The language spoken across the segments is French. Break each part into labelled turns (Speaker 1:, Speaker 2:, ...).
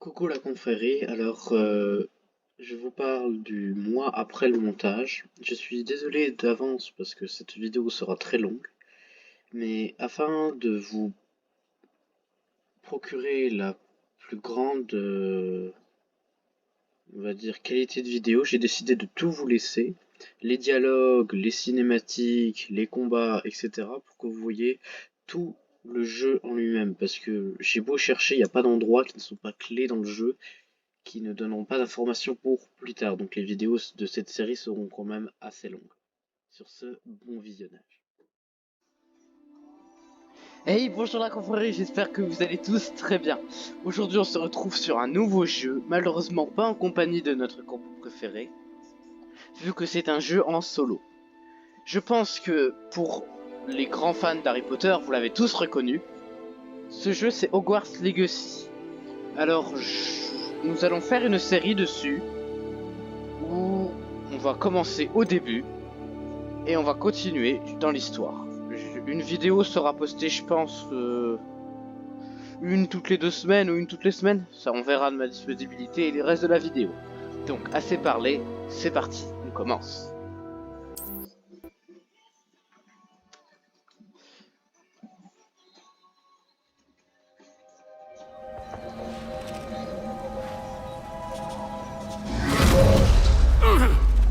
Speaker 1: Coucou la confrérie, je vous parle du mois après le montage. Je suis désolé d'avance parce que cette vidéo sera très longue, mais afin de vous procurer la plus grande, on va dire, qualité de vidéo, j'ai décidé de tout vous laisser. Les dialogues, les cinématiques, les combats, etc. pour que vous voyez tout le jeu en lui-même. Parce que j'ai beau chercher, il n'y a pas d'endroits qui ne sont pas clés dans le jeu, qui ne donneront pas d'informations pour plus tard. Donc les vidéos de cette série seront quand même assez longues. Sur ce, bon visionnage.
Speaker 2: Hey, bonjour la confrérie, j'espère que vous allez tous très bien. Aujourd'hui on se retrouve sur un nouveau jeu, malheureusement pas en compagnie de notre combo préféré, vu que c'est un jeu en solo. Je pense que pour les grands fans d'Harry Potter, vous l'avez tous reconnu, ce jeu c'est Hogwarts Legacy. Nous allons faire une série dessus, où on va commencer au début, et on va continuer dans l'histoire. Une vidéo sera postée, je pense, une toutes les 2 semaines ou une toutes les semaines. Ça, on verra de ma disponibilité et les restes de la vidéo. Donc, assez parlé, c'est parti, on commence.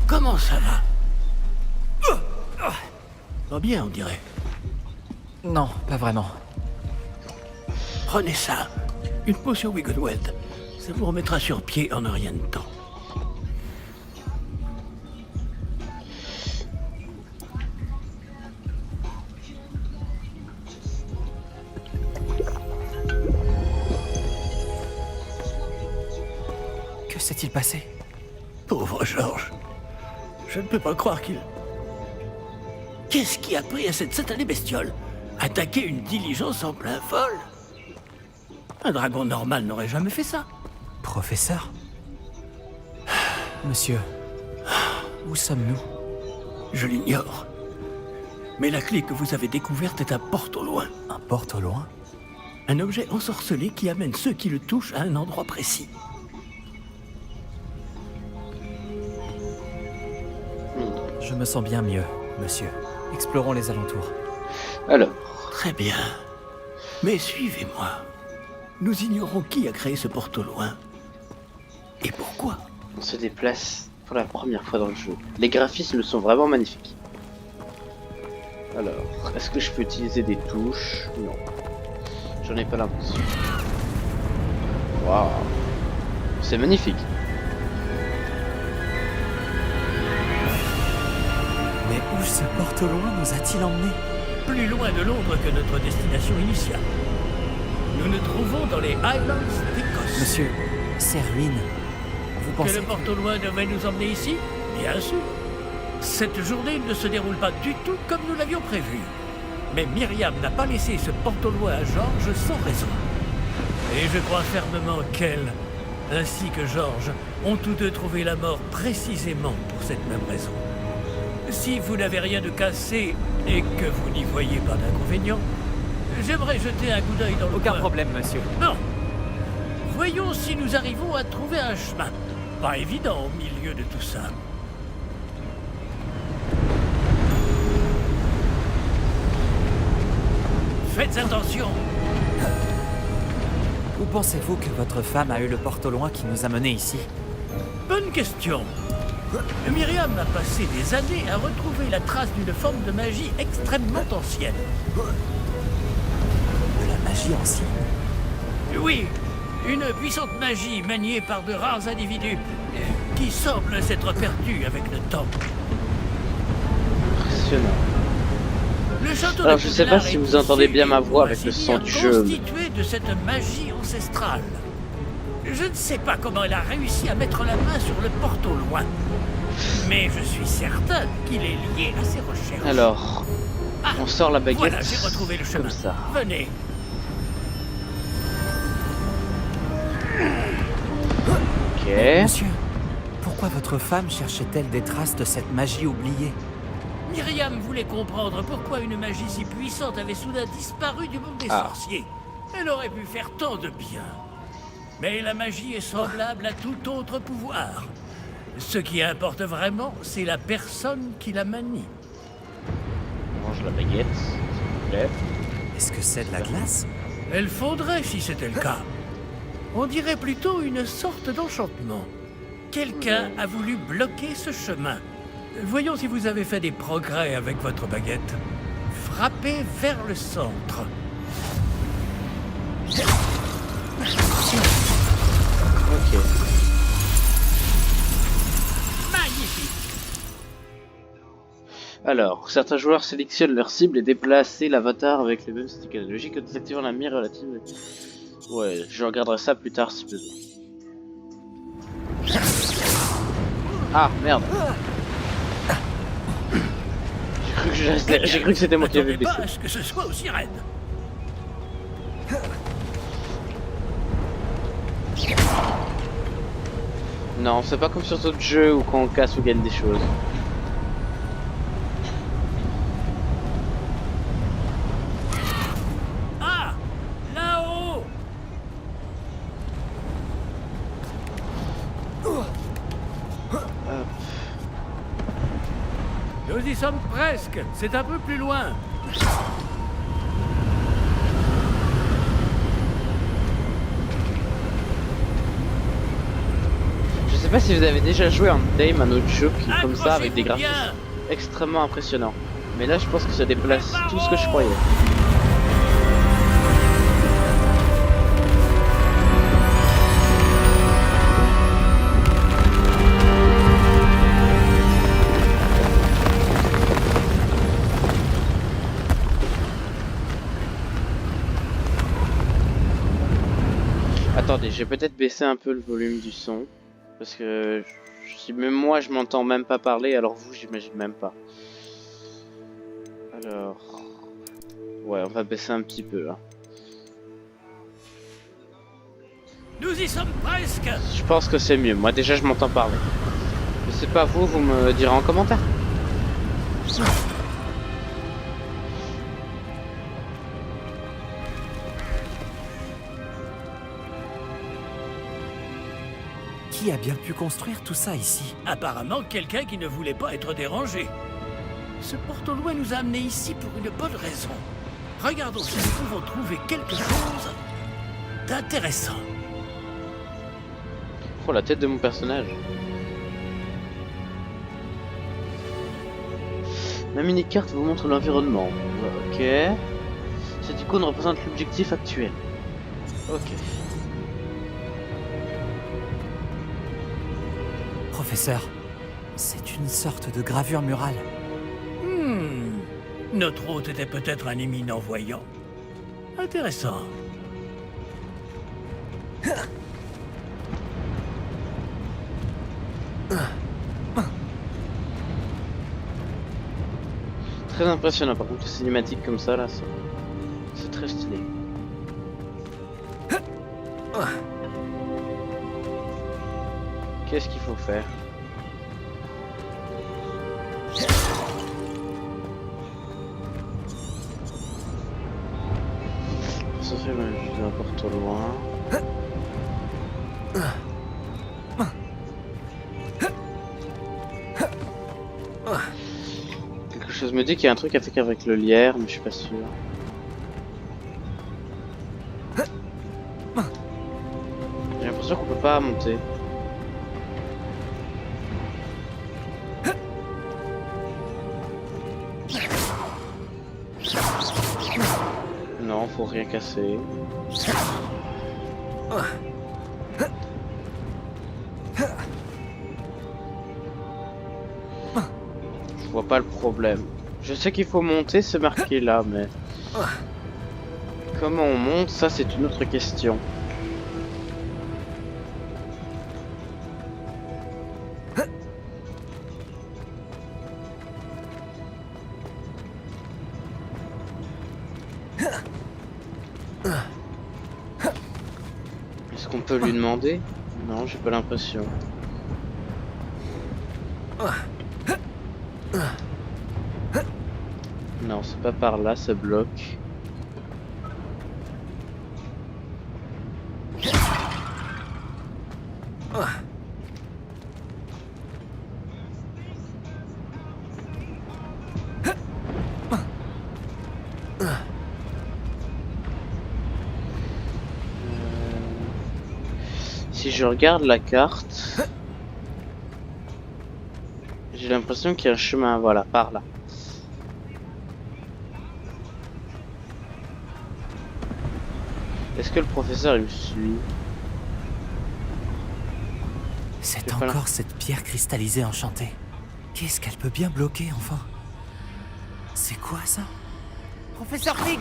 Speaker 3: Comment ça va? Va bien, on dirait.
Speaker 4: Non, pas vraiment.
Speaker 3: Prenez ça. Une potion Wiggleweld. Ça vous remettra sur pied en un rien de temps.
Speaker 4: Que s'est-il passé?
Speaker 3: Pauvre Georges. Je ne peux pas croire qu'il... Qu'est-ce qui a pris à cette satanée bestiole? Attaquer une diligence en plein vol? Un dragon normal n'aurait jamais fait ça.
Speaker 4: Professeur? Monsieur, où sommes-nous?
Speaker 3: Je l'ignore. Mais la clé que vous avez découverte est un porte au loin.
Speaker 4: Un porte au loin?
Speaker 3: Un objet ensorcelé qui amène ceux qui le touchent à un endroit précis.
Speaker 4: Je me sens bien mieux, monsieur. Explorons les alentours.
Speaker 1: Alors,
Speaker 3: Très bien. Mais suivez-moi. Nous ignorons qui a créé ce porte au loin. Et pourquoi?
Speaker 1: on se déplace pour la première fois dans le jeu. Les graphismes sont vraiment magnifiques. Alors, est-ce que je peux utiliser des touches? Non. J'en ai pas l'impression. Waouh. C'est magnifique.
Speaker 4: Mais où ce porte au loin nous a-t-il emmenés?
Speaker 3: Plus loin de Londres que notre destination initiale. Nous nous trouvons dans les Highlands d'Écosse.
Speaker 4: Monsieur, ces ruines, vous
Speaker 3: Que
Speaker 4: pensez
Speaker 3: le porte au loin devait nous emmener ici? Bien sûr. Cette journée ne se déroule pas du tout comme nous l'avions prévu. Mais Myriam n'a pas laissé ce porte au loin à Georges sans raison. Et je crois fermement qu'elle, ainsi que Georges, ont tous deux trouvé la mort précisément pour cette même raison. Si vous n'avez rien de cassé et que vous n'y voyez pas d'inconvénient, j'aimerais jeter un coup d'œil dans le
Speaker 4: Aucun
Speaker 3: coin.
Speaker 4: problème, monsieur.
Speaker 3: Non. Voyons si nous arrivons à trouver un chemin. Pas évident au milieu de tout ça. Faites attention.
Speaker 4: Où pensez-vous que votre femme a eu le porte au loin qui nous a menés ici?
Speaker 3: Bonne question. Myriam a passé des années à retrouver la trace d'une forme de magie extrêmement ancienne.
Speaker 4: De la magie ancienne?
Speaker 3: Oui, une puissante magie maniée par de rares individus qui semble s'être perdue avec le temps.
Speaker 1: Impressionnant.
Speaker 3: Le château
Speaker 1: Alors,
Speaker 3: de
Speaker 1: je sais pas
Speaker 3: Poudlard
Speaker 1: si
Speaker 3: est
Speaker 1: vous entendez bien ma voix
Speaker 3: pour
Speaker 1: avec le
Speaker 3: ainsi
Speaker 1: son
Speaker 3: dire,
Speaker 1: du jeu.
Speaker 3: constitué de cette magie ancestrale. Je ne sais pas comment elle a réussi à mettre la main sur le porte au loin. Mais je suis certain qu'il est lié à ses recherches.
Speaker 1: Alors,
Speaker 3: Ah,
Speaker 1: on sort la baguette
Speaker 3: voilà, j'ai retrouvé le chemin.
Speaker 1: comme ça.
Speaker 3: Venez.
Speaker 1: Ok.
Speaker 4: Monsieur, pourquoi votre femme cherchait-elle des traces de cette magie oubliée?
Speaker 3: Myriam voulait comprendre pourquoi une magie si puissante avait soudain disparu du monde des
Speaker 1: Ah.
Speaker 3: sorciers. Elle aurait pu faire tant de bien. Mais la magie est semblable à tout autre pouvoir. Ce qui importe vraiment, c'est la personne qui la manie.
Speaker 2: On range la baguette, s'il vous plaît.
Speaker 4: Est-ce que c'est de la glace?
Speaker 3: Elle fondrait si c'était le cas. On dirait plutôt une sorte d'enchantement. Quelqu'un a voulu bloquer ce chemin. Voyons si vous avez fait des progrès avec votre baguette. Frappez vers le centre.
Speaker 2: Ok.
Speaker 3: Magnifique!
Speaker 2: Alors, certains joueurs sélectionnent leur cible et déplacent l'avatar avec les mêmes sticks analogiques en désactivant la mire relative. Ouais, je regarderai ça plus tard si besoin. Ah, merde. J'ai cru que c'était moi qui avais
Speaker 3: Attendez pas
Speaker 2: baissé.
Speaker 3: à ce que ce soit aussi raide.
Speaker 2: Non, c'est pas comme sur d'autres jeux où quand on casse on gagne des choses.
Speaker 3: Ah! Là-haut!
Speaker 2: Hop.
Speaker 3: Nous y sommes presque. C'est un peu plus loin.
Speaker 2: Je sais pas si vous avez déjà joué en Dame, un autre jeu qui est comme ça avec des
Speaker 3: Accrochez-vous
Speaker 2: graphismes
Speaker 3: bien.
Speaker 2: extrêmement impressionnants. Mais là je pense que ça déplace tout ce que je croyais. Attendez, j'ai peut-être baissé un peu le volume du son. Parce que si même moi je m'entends même pas parler, alors vous j'imagine même pas. Alors... Ouais, on va baisser un petit peu. Hein.
Speaker 3: Nous y sommes presque.
Speaker 2: Je pense que c'est mieux. Moi déjà je m'entends parler. Je sais pas vous, vous me direz en commentaire.
Speaker 4: Qui a bien pu construire tout ça ici?
Speaker 3: Apparemment, quelqu'un qui ne voulait pas être dérangé. Ce porte-loin nous a amenés ici pour une bonne raison. Regardons si nous pouvons trouver quelque chose d'intéressant.
Speaker 2: Oh la tête de mon personnage. La mini-carte vous montre l'environnement. Ok. Cette icône représente l'objectif actuel. Ok.
Speaker 4: Professeur, c'est une sorte de gravure murale.
Speaker 3: Notre hôte était peut-être un éminent voyant. Intéressant.
Speaker 2: Très impressionnant par contre, les cinématiques comme ça là, c'est très stylé. Qu'est-ce qu'il faut faire? Pour ce faire, je vais encore trop loin. Quelque chose me dit qu'il y a un truc à faire avec le lierre, mais je suis pas sûr. J'ai l'impression qu'on peut pas monter. Non, faut rien casser. Je vois pas le problème. Je sais qu'il faut monter, c'est marqué là, mais... Comment on monte, ça c'est une autre question. Est-ce qu'on peut lui demander? Non, j'ai pas l'impression. Non, c'est pas par là, ça bloque. Si je regarde la carte, j'ai l'impression qu'il y a un chemin, voilà, par là. Est-ce que le professeur il me suit?
Speaker 4: C'est
Speaker 2: pas là.
Speaker 4: encore cette pierre cristallisée enchantée. Qu'est-ce qu'elle peut bien bloquer, enfin? C'est quoi, ça? Professeur Pig!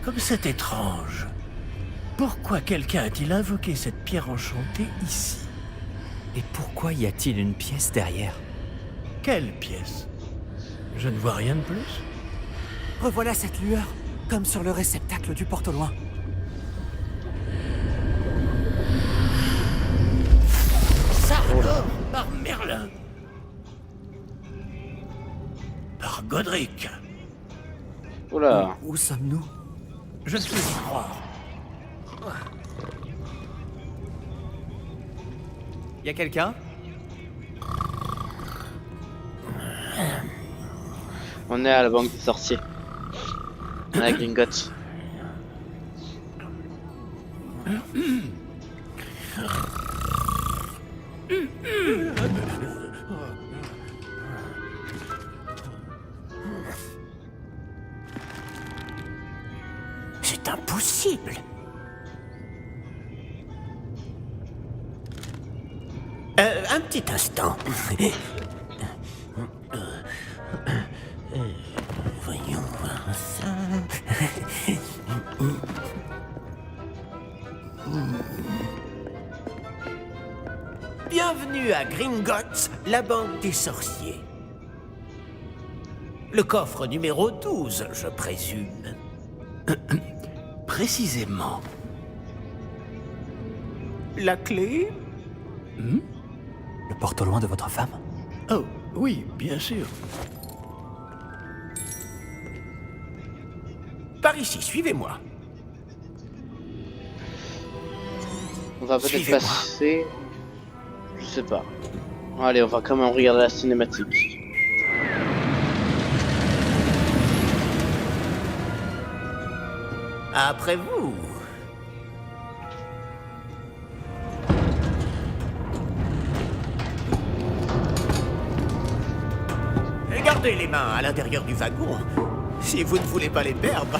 Speaker 3: Comme c'est étrange. Pourquoi quelqu'un a-t-il invoqué cette pierre enchantée ici?
Speaker 4: Et pourquoi y a-t-il une pièce derrière?
Speaker 3: Quelle pièce? Je ne vois rien de plus.
Speaker 4: Revoilà cette lueur, comme sur le réceptacle du porte au loin.
Speaker 3: Ça alors, par Merlin. Par Godric.
Speaker 2: Oula.
Speaker 4: Où sommes-nous?
Speaker 3: Je ne peux y croire.
Speaker 4: Y a quelqu'un?
Speaker 2: On est à la banque des sorciers. À la Gringotts.
Speaker 3: C'est impossible. Un petit instant. Voyons voir ça. Bienvenue à Gringotts, la banque des sorciers. Le coffre numéro 12, je présume. Précisément. La clé?
Speaker 4: Le porte au loin de votre femme?
Speaker 3: Oh, oui, bien sûr. Par ici, suivez-moi.
Speaker 2: On va peut-être
Speaker 3: Suivez-moi.
Speaker 2: passer. Je sais pas. Allez, on va quand même regarder la cinématique.
Speaker 3: Après vous. Et gardez les mains à l'intérieur du wagon, si vous ne voulez pas les perdre.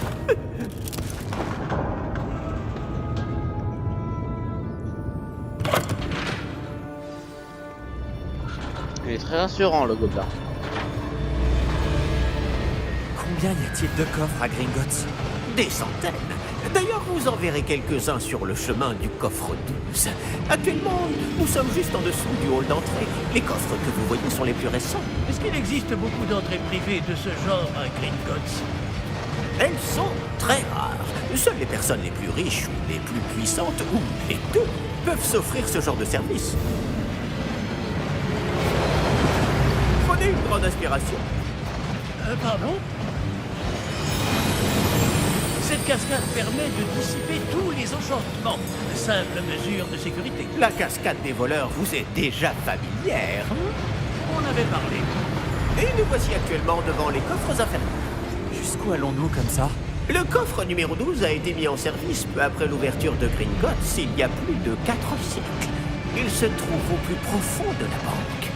Speaker 2: Il est très rassurant, le gobelin.
Speaker 4: Combien y a-t-il de coffres à Gringotts?
Speaker 5: Des centaines. D'ailleurs, vous en verrez quelques-uns sur le chemin du coffre 12. Actuellement, nous sommes juste en dessous du hall d'entrée. Les coffres que vous voyez sont les plus récents.
Speaker 3: Est-ce qu'il existe beaucoup d'entrées privées de ce genre à Gringotts?
Speaker 5: Elles sont très rares. Seules les personnes les plus riches ou les plus puissantes, ou les deux, peuvent s'offrir ce genre de service. Prenez une grande inspiration.
Speaker 3: Pardon? Cette cascade permet de dissiper tous les enchantements. Simple mesure de sécurité.
Speaker 5: La cascade des voleurs vous est déjà familière.
Speaker 3: On avait parlé.
Speaker 5: Et nous voici actuellement devant les coffres infernaux.
Speaker 4: Jusqu'où allons-nous comme ça?
Speaker 5: Le coffre numéro 12 a été mis en service peu après l'ouverture de Gringotts il y a plus de 4 siècles. Il se trouve au plus profond de la banque.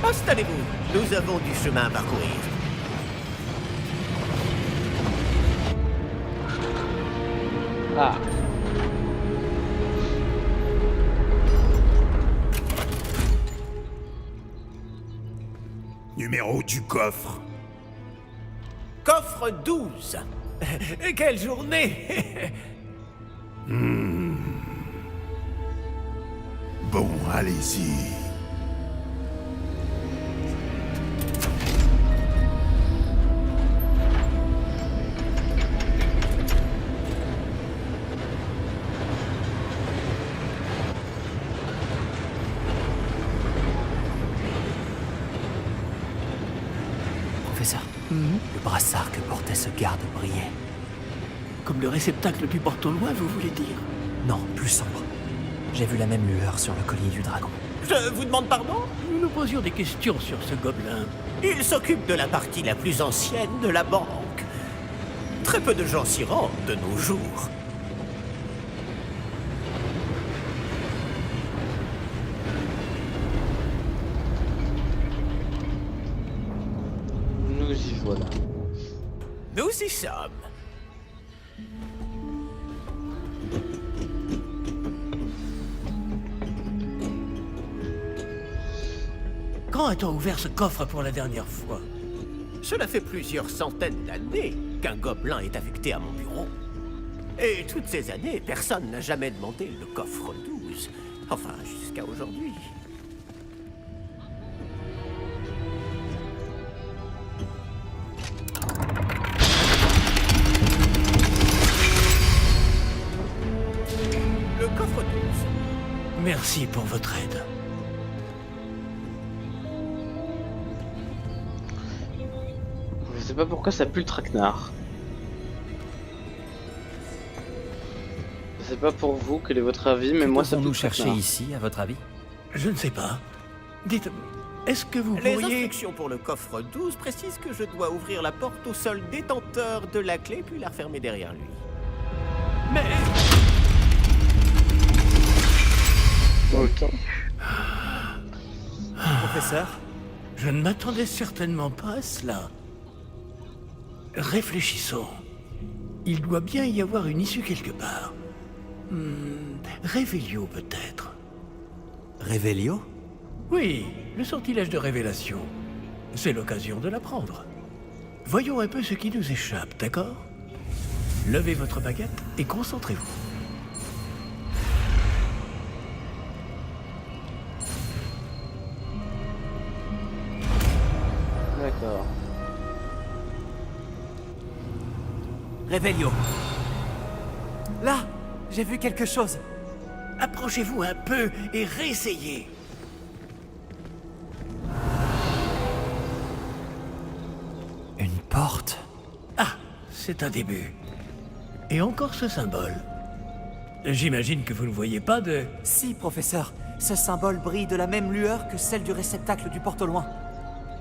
Speaker 5: Installez-vous, nous avons du chemin à parcourir.
Speaker 2: Ah.
Speaker 6: Numéro du coffre.
Speaker 5: Coffre 12. Quelle journée.
Speaker 6: Bon, allez-y.
Speaker 4: Le brassard que portait ce garde brillait.
Speaker 3: Comme le réceptacle du porte-au-loin, vous voulez dire?
Speaker 4: Non, plus sombre. J'ai vu la même lueur sur le collier du dragon.
Speaker 5: Je vous demande pardon?
Speaker 3: Nous nous posions des questions sur ce gobelin.
Speaker 5: Il s'occupe de la partie la plus ancienne de la banque. Très peu de gens s'y rendent de nos jours.
Speaker 2: Nous y voilà.
Speaker 5: Nous y sommes.
Speaker 3: Quand a-t-on ouvert ce coffre pour la dernière fois?
Speaker 5: Cela fait plusieurs centaines d'années qu'un gobelin est affecté à mon bureau. Et toutes ces années, personne n'a jamais demandé le coffre 12. Enfin, jusqu'à aujourd'hui. Le coffre 12.
Speaker 3: Merci pour votre aide.
Speaker 2: Je sais pas pourquoi ça pue le traquenard. Je sais pas pour vous, quel est votre avis, mais moi ça pue
Speaker 4: nous
Speaker 2: le
Speaker 4: chercher
Speaker 2: traquenard.
Speaker 4: ici, à votre avis?
Speaker 3: Je ne sais pas. Dites, est-ce que vous
Speaker 5: Les
Speaker 3: pourriez...
Speaker 5: instructions pour le coffre 12 précisent que je dois ouvrir la porte au seul détenteur de la clé puis la refermer derrière lui. Mais...
Speaker 2: Ok.
Speaker 4: Professeur?
Speaker 3: Je ne m'attendais certainement pas à cela. Réfléchissons. Il doit bien y avoir une issue quelque part. Révélio peut-être.
Speaker 4: Révélio?
Speaker 3: Oui, le sortilège de révélation. C'est l'occasion de l'apprendre. Voyons un peu ce qui nous échappe, d'accord? Levez votre baguette et concentrez-vous.
Speaker 2: D'accord.
Speaker 4: Révélio. Là, j'ai vu quelque chose.
Speaker 3: Approchez-vous un peu et réessayez.
Speaker 4: Une porte.
Speaker 3: Ah, c'est un début. Et encore ce symbole. J'imagine que vous ne voyez pas de...
Speaker 4: Si, professeur. Ce symbole brille de la même lueur que celle du réceptacle du porte-au-loin.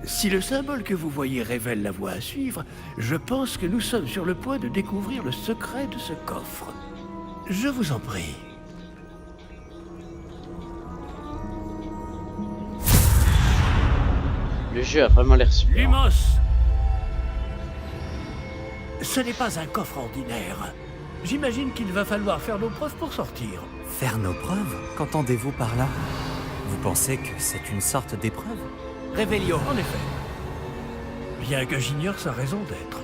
Speaker 3: Si le symbole que vous voyez révèle la voie à suivre, je pense que nous sommes sur le point de découvrir le secret de ce coffre. Je vous en prie.
Speaker 2: Le jeu a vraiment l'air super.
Speaker 3: Lumos! Ce n'est pas un coffre ordinaire. J'imagine qu'il va falloir faire nos preuves pour sortir.
Speaker 4: Faire nos preuves? Qu'entendez-vous par là? Vous pensez que c'est une sorte d'épreuve? Révélio.
Speaker 3: En effet. Bien que j'ignore sa raison d'être.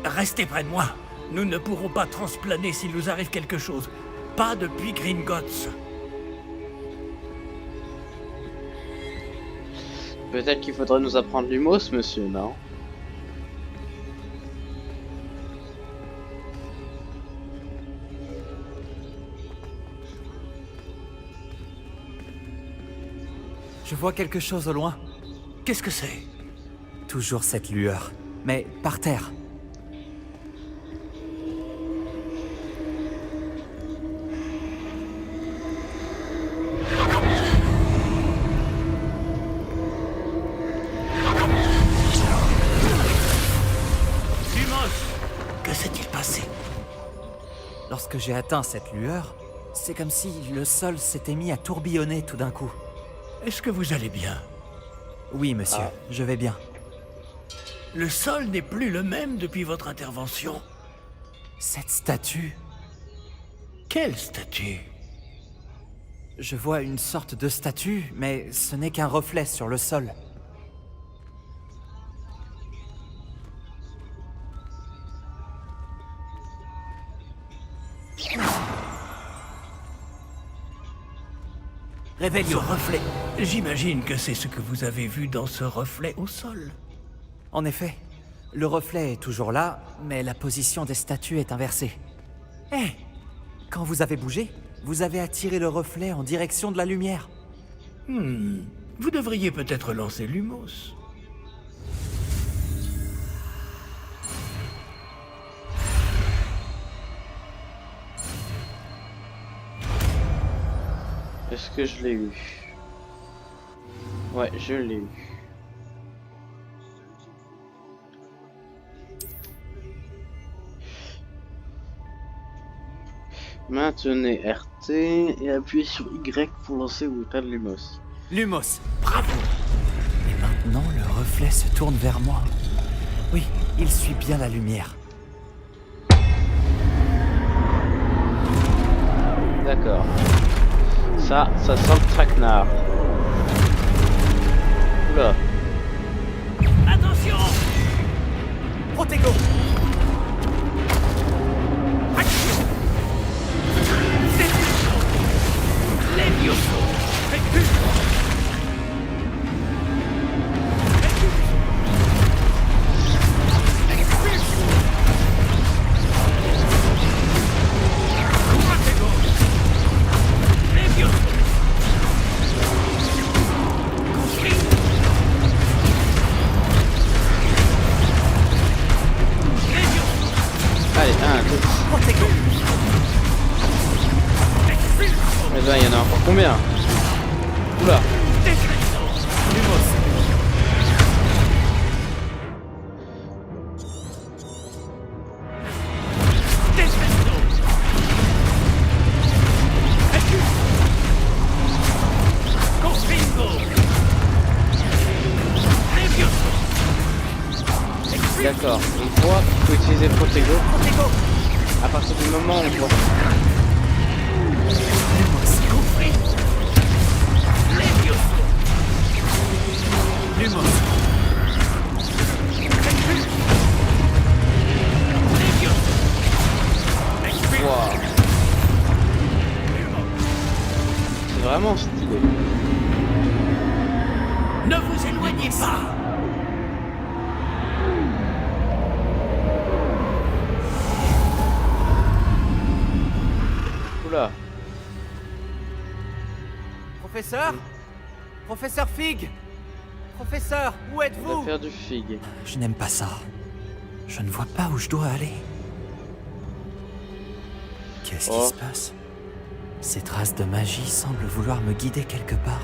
Speaker 3: Restez près de moi. Nous ne pourrons pas transplaner s'il nous arrive quelque chose. Pas depuis Gringotts.
Speaker 2: Peut-être qu'il faudrait nous apprendre l'humos, monsieur, non?
Speaker 4: Je vois quelque chose au loin.
Speaker 3: Qu'est-ce que c'est?
Speaker 4: Toujours cette lueur. Mais par terre.
Speaker 3: Lumos! Que s'est-il passé?
Speaker 4: Lorsque j'ai atteint cette lueur, c'est comme si le sol s'était mis à tourbillonner tout d'un coup.
Speaker 3: Est-ce que vous allez bien?
Speaker 4: Oui, monsieur, je vais bien.
Speaker 3: Le sol n'est plus le même depuis votre intervention.
Speaker 4: Cette statue,
Speaker 3: Quelle statue?
Speaker 4: je vois une sorte de statue, mais ce n'est qu'un reflet sur le sol.
Speaker 3: Ce
Speaker 4: Révélio.
Speaker 3: reflet. J'imagine que c'est ce que vous avez vu dans ce reflet au sol.
Speaker 4: En effet, le reflet est toujours là, mais la position des statues est inversée. Hé! Quand vous avez bougé, vous avez attiré le reflet en direction de la lumière.
Speaker 3: Vous devriez peut-être lancer Lumos.
Speaker 2: Est-ce que je l'ai eu? Ouais, je l'ai eu. Maintenez RT et appuyez sur Y pour lancer ou éteindre Lumos.
Speaker 4: Lumos, bravo! Et maintenant, le reflet se tourne vers moi. Oui, il suit bien la lumière.
Speaker 2: D'accord. Ça sent le traquenard. Oula.
Speaker 3: Attention!
Speaker 4: Protego!
Speaker 3: Levioso! Recule!
Speaker 2: Allez, un, deux.
Speaker 4: Protego!
Speaker 2: Mais là, il y en a encore combien? Oula.
Speaker 4: Lumos!
Speaker 2: D'accord. On voit qu'il faut utiliser Protego.
Speaker 4: Protego!
Speaker 2: À partir du moment où on voit.
Speaker 4: Lumos!
Speaker 2: Wow. C'est vraiment stylé.
Speaker 3: Ne vous éloignez pas!
Speaker 2: Oula.
Speaker 4: Professeur? Professeur Fig? Professeur, où
Speaker 2: On va
Speaker 4: êtes-vous?
Speaker 2: faire du figue.
Speaker 4: Je n'aime pas ça. Je ne vois pas où je dois aller. Qu'est-ce qui se passe? Ces traces de magie semblent vouloir me guider quelque part.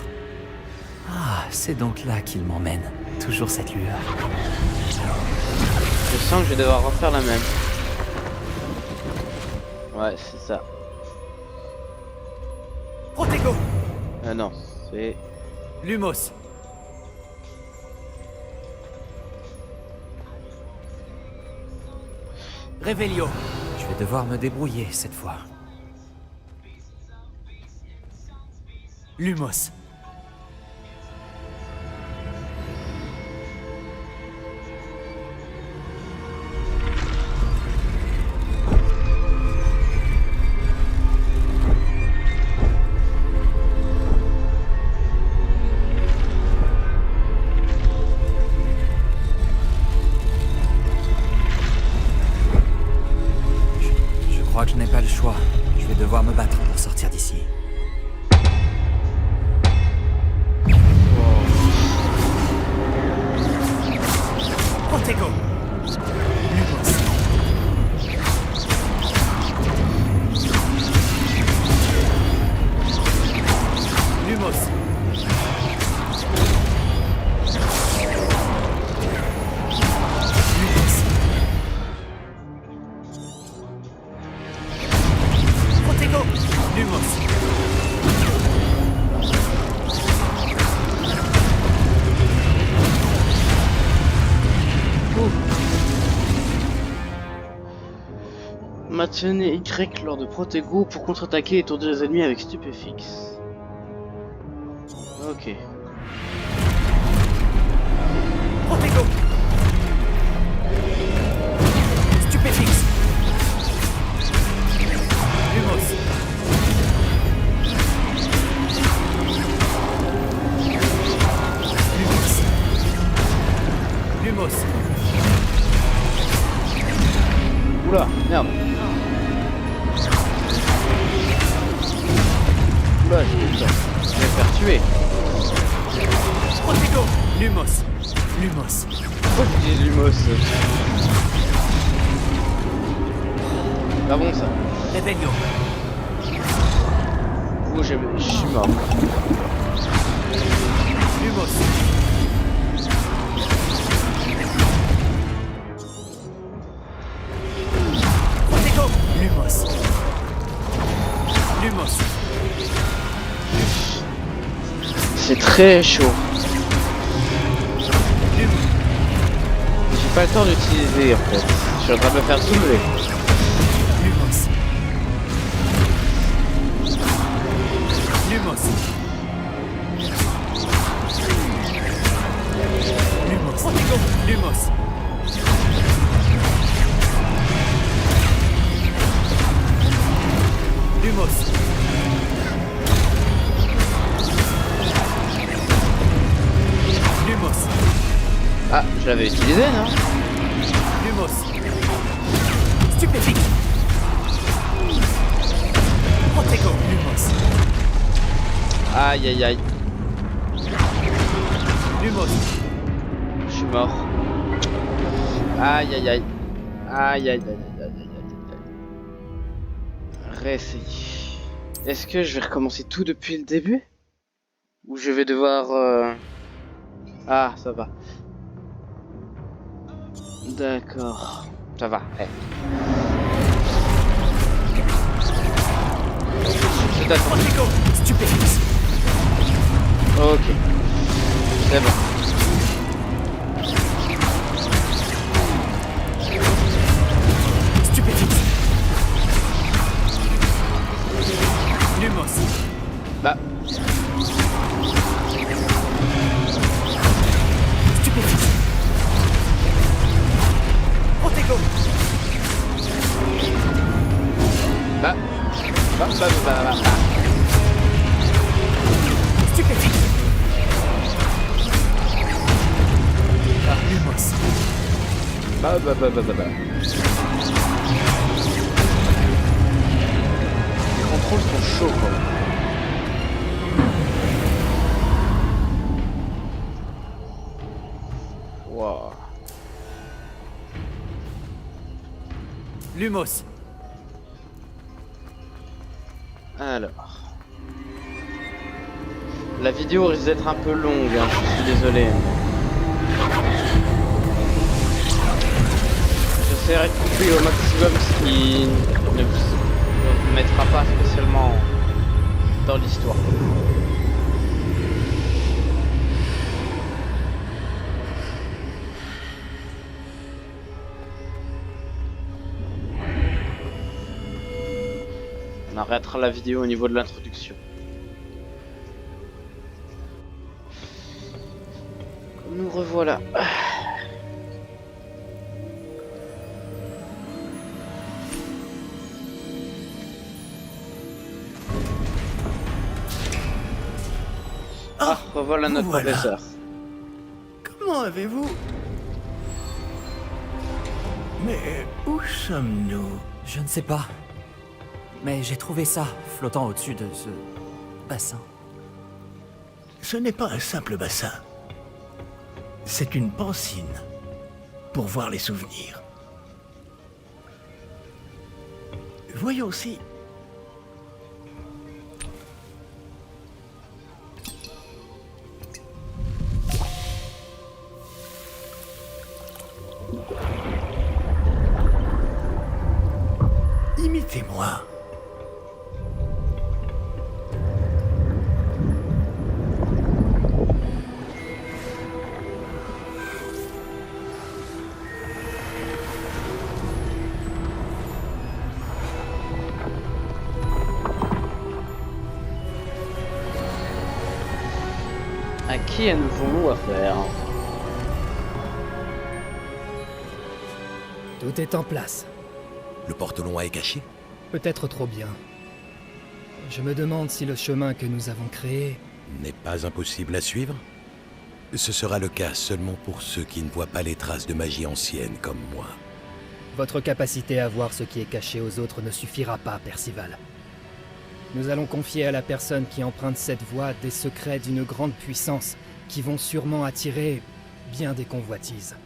Speaker 4: Ah, c'est donc là qu'il m'emmène. Toujours cette lueur.
Speaker 2: Je sens que je vais devoir refaire la même. Ouais, c'est ça.
Speaker 4: Protego!
Speaker 2: Ah non, c'est...
Speaker 4: Lumos! Revelio! Je vais devoir me débrouiller cette fois. Lumos! Je crois que je n'ai pas le choix. Je vais devoir me battre pour sortir d'ici. Protego! Lumos! Lumos! Lumos! Protego! Lumos!
Speaker 2: Maintenez Y lors de Protego pour contre-attaquer et étourdir les ennemis avec Stupéfix. Ok.
Speaker 4: Protego! Stupéfix! Lumos! Lumos! Lumos!
Speaker 2: Oula, merde. Oula, j'ai eu ça. Je vais me faire tuer.
Speaker 4: Protego! Lumos! Lumos!
Speaker 2: Pourquoi j'utilise Lumos? Pas bon ça.
Speaker 4: Revelio!
Speaker 2: Oh, je suis mort.
Speaker 4: Lumos. Protego. Lumos. Lumos.
Speaker 2: C'est très chaud. J'ai pas le temps d'utiliser en fait. Je suis en train de me faire soulever.
Speaker 4: Lumos. Lumos. Lumos. Protego. Lumos. Lumos. Lumos.
Speaker 2: Ah, je l'avais utilisé, non?
Speaker 4: Lumos. Stupéfique. Protego. Lumos.
Speaker 2: Aïe aïe aïe.
Speaker 4: Lumos.
Speaker 2: Je suis mort. Aïe aïe aïe. Aïe aïe aïe aïe aïe aïe aïe. Réessayer. Est-ce que je vais recommencer tout depuis le début? Ou je vais devoir... Ah, ça va. D'accord. Ça va. Eh. Je t'attends.
Speaker 4: Protego. Stupéfique.
Speaker 2: Ok. C'est bon.
Speaker 4: Stupéfique. Lumos.
Speaker 2: Bah,
Speaker 4: Stupéfique. Protego.
Speaker 2: bah. Bah.
Speaker 4: Stupéfique. Lumos.
Speaker 2: Bah. Les contrôles sont chauds quoi. Wow.
Speaker 4: Lumos.
Speaker 2: Alors. La vidéo risque d'être un peu longue, hein, je suis désolé. J'essaierai de couper au maximum ce qui ne vous mettra pas spécialement dans l'histoire. On arrêtera la vidéo au niveau de l'introduction. Nous revoilà. Ah, revoilà notre
Speaker 3: voilà.
Speaker 2: professeur.
Speaker 3: Comment avez-vous... Mais où sommes-nous?
Speaker 4: Je ne sais pas. Mais j'ai trouvé ça, flottant au-dessus de ce bassin.
Speaker 3: Ce n'est pas un simple bassin. C'est une pancine. Pour voir les souvenirs. Voyons si... Imitez-moi.
Speaker 2: À qui avons-nous affaire?
Speaker 7: Tout est en place.
Speaker 6: Le porte-long est caché?
Speaker 7: Peut-être trop bien. Je me demande si le chemin que nous avons créé...
Speaker 6: N'est pas impossible à suivre? Ce sera le cas seulement pour ceux qui ne voient pas les traces de magie ancienne comme moi.
Speaker 7: Votre capacité à voir ce qui est caché aux autres ne suffira pas, Percival. Nous allons confier à la personne qui emprunte cette voie des secrets d'une grande puissance qui vont sûrement attirer bien des convoitises.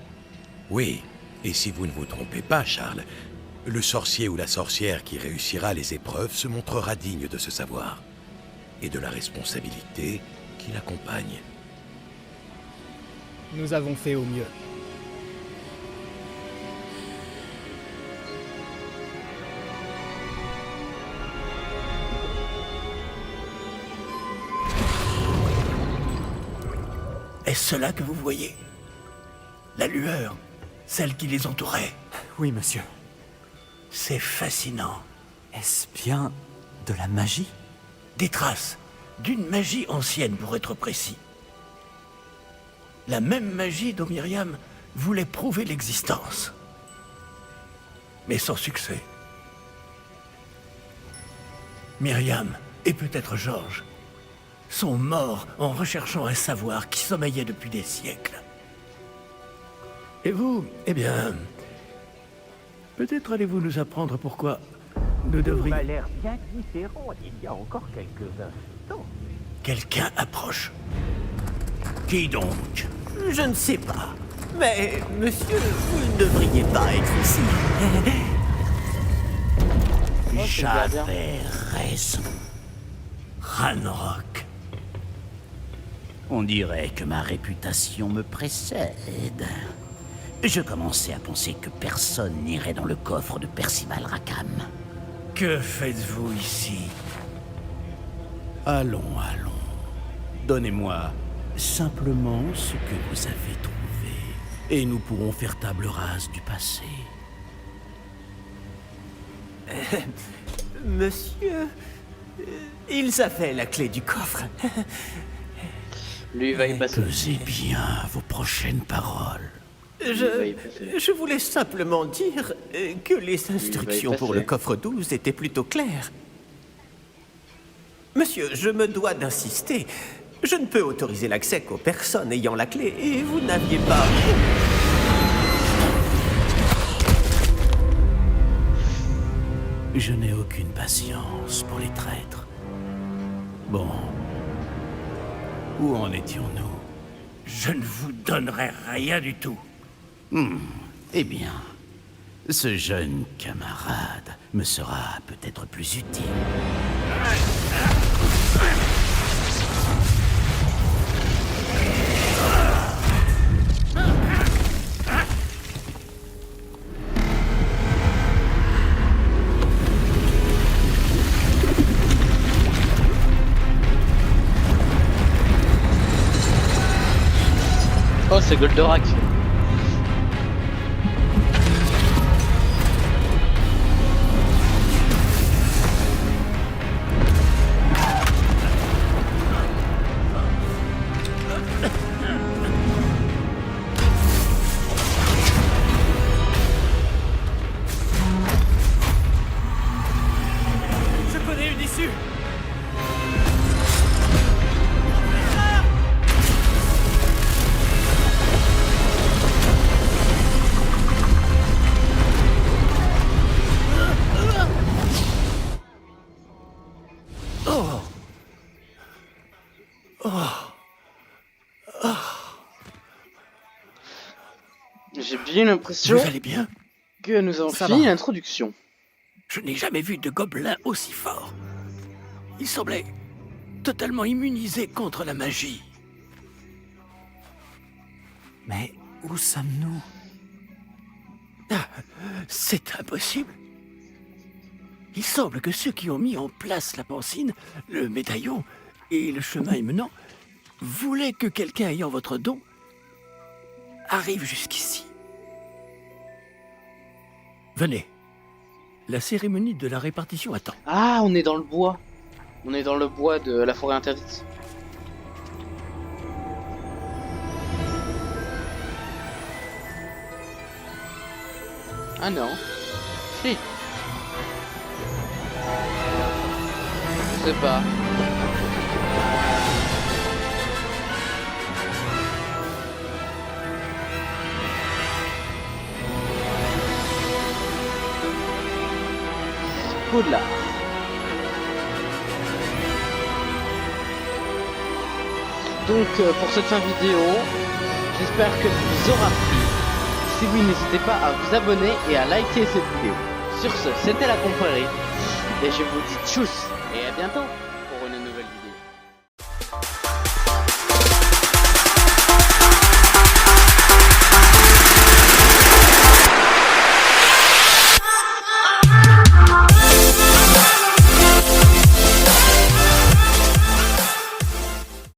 Speaker 6: Oui, et si vous ne vous trompez pas, Charles, le sorcier ou la sorcière qui réussira les épreuves se montrera digne de ce savoir. et de la responsabilité qui l'accompagne.
Speaker 7: Nous avons fait au mieux.
Speaker 3: Est-ce cela que vous voyez? La lueur, celle qui les entourait.
Speaker 4: Oui, monsieur.
Speaker 3: C'est fascinant.
Speaker 4: Est-ce bien de la magie?
Speaker 3: Des traces d'une magie ancienne, pour être précis. La même magie dont Myriam voulait prouver l'existence. Mais sans succès. Myriam, et peut-être Georges, sont morts en recherchant un savoir qui sommeillait depuis des siècles. Et vous, eh bien... peut-être allez-vous nous apprendre pourquoi nous devrions...
Speaker 5: a l'air bien différent il y a encore quelques instants.
Speaker 3: Quelqu'un approche. Qui donc?
Speaker 5: Je ne sais pas. Mais, monsieur, vous ne devriez pas être ici.
Speaker 3: J'avais raison. Ranrock.
Speaker 8: On dirait que ma réputation me précède. Je commençais à penser que personne n'irait dans le coffre de Percival Rackham.
Speaker 3: Que faites-vous ici?
Speaker 8: Allons, allons. Donnez-moi simplement ce que vous avez trouvé, et nous pourrons faire table rase du passé.
Speaker 5: Monsieur, ils avaient la clé du coffre.
Speaker 2: Lui, il va y passer.
Speaker 8: Pesez bien vos prochaines paroles.
Speaker 5: Je voulais simplement dire que les instructions pour le coffre 12 étaient plutôt claires. Monsieur, je me dois d'insister. Je ne peux autoriser l'accès qu'aux personnes ayant la clé, et vous n'aviez pas...
Speaker 8: Je n'ai aucune patience pour les traîtres. Bon. Où en étions-nous?
Speaker 3: Je ne vous donnerai rien du tout.
Speaker 8: Eh bien, ce jeune camarade me sera peut-être plus utile.
Speaker 2: Oh, c'est Goldorak.
Speaker 3: Je connais une issue.
Speaker 2: J'ai bien l'impression
Speaker 3: Vous allez bien?
Speaker 2: que nous avons
Speaker 4: Ça
Speaker 2: fini
Speaker 4: va.
Speaker 2: l'introduction.
Speaker 3: Je n'ai jamais vu de gobelin aussi fort. Il semblait totalement immunisé contre la magie.
Speaker 4: Mais où sommes-nous?
Speaker 3: C'est impossible. Il semble que ceux qui ont mis en place la pancine, le médaillon et le chemin émenant voulaient que quelqu'un ayant votre don arrive jusqu'ici. Venez. La cérémonie de la répartition attend.
Speaker 2: Ah, on est dans le bois. On est dans le bois de la forêt interdite. Ah non. Si. Je sais pas. Poudlard. Donc pour cette fin vidéo, j'espère que vous aura plu. Si oui, n'hésitez pas à vous abonner et à liker cette vidéo. Sur ce, c'était la confrérie. Et je vous dis tchuss et à bientôt.